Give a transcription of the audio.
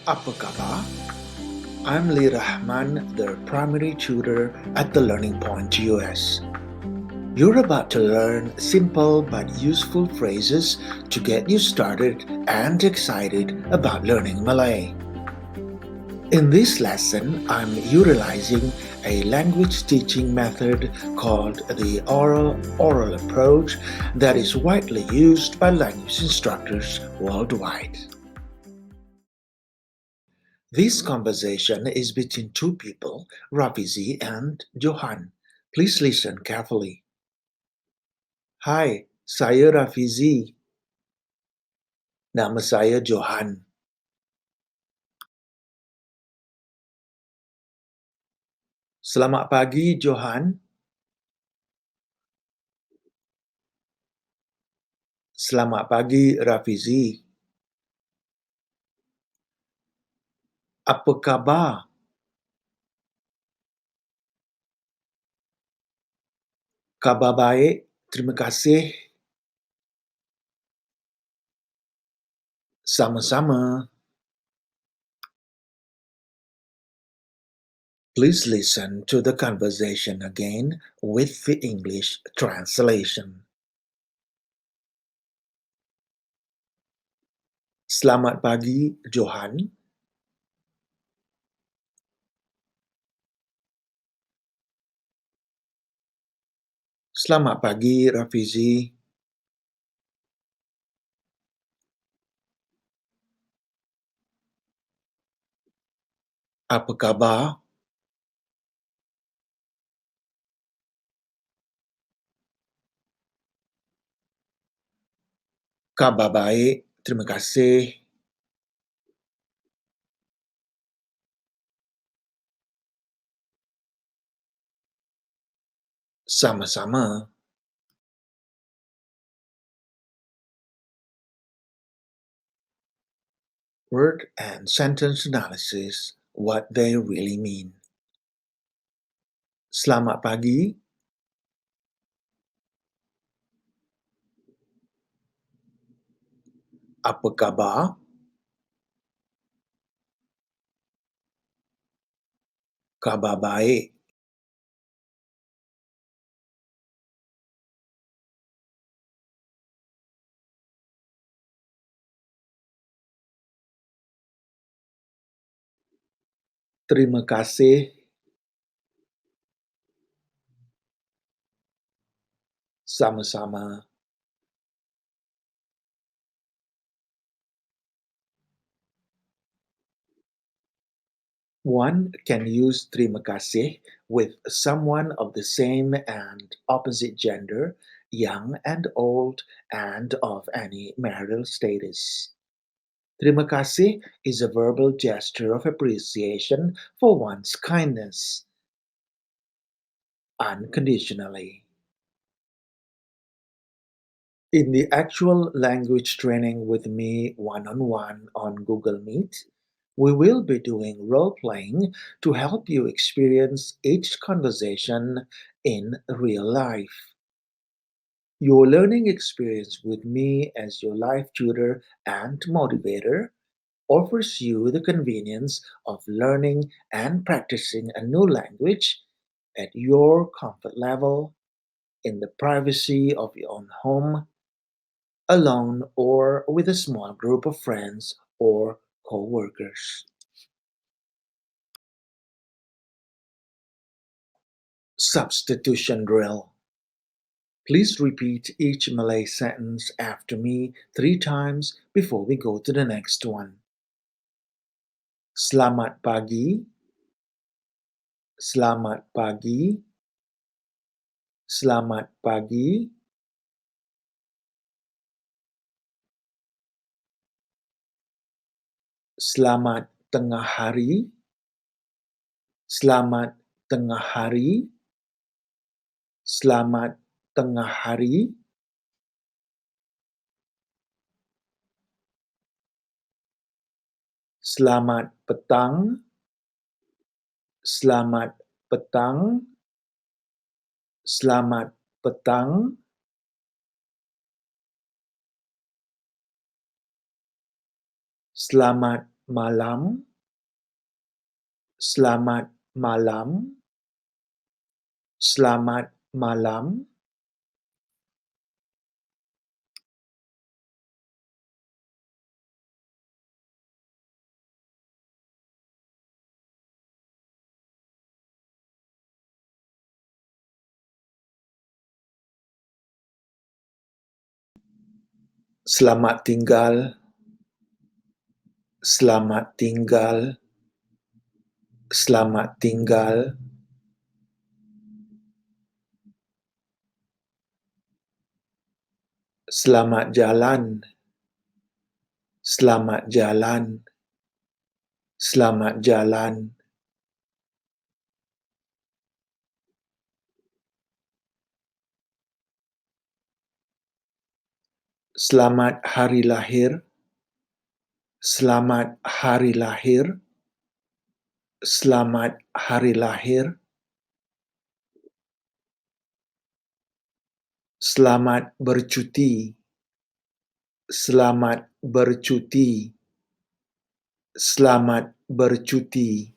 Apa khabar? I'm Lee Rahman, the primary tutor at the Learning Point US. You're about to learn simple but useful phrases to get you started and excited about learning Malay. In this lesson, I'm utilizing a language teaching method called the oral approach that is widely used by language instructors worldwide. This conversation is between two people, Rafizi and Johan. Please listen carefully. Hai, saya Rafizi. Nama saya Johan. Selamat pagi, Johan. Selamat pagi, Rafizi. Apa khabar? Khabar baik, terima kasih. Sama-sama. Please listen to the conversation again with the English translation. Selamat pagi, Johan. Selamat pagi, Rafizi. Apa khabar? Khabar baik, terima kasih. Sama-sama. Word and sentence analysis, what they really mean. Selamat pagi. Apa khabar? Khabar baik. Terima kasih. Sama-sama. One can use terima kasih with someone of the same and opposite gender, young and old, and of any marital status. Terima kasih is a verbal gesture of appreciation for one's kindness, unconditionally. In the actual language training with me one-on-one on Google Meet, we will be doing role-playing to help you experience each conversation in real life. Your learning experience with me as your life tutor and motivator offers you the convenience of learning and practicing a new language at your comfort level in the privacy of your own home, alone or with a small group of friends or co-workers. Substitution drill. Please repeat each Malay sentence after me 3 times before we go to the next one. Selamat pagi. Selamat pagi. Selamat pagi. Selamat tengah hari. Selamat tengah hari. Selamat tengah hari. Selamat petang. Selamat petang. Selamat petang. Selamat malam, selamat malam, selamat malam, selamat tinggal, selamat tinggal, selamat tinggal, selamat jalan, selamat jalan, selamat jalan, selamat hari lahir, selamat hari lahir, selamat hari lahir, selamat bercuti, selamat bercuti, selamat bercuti.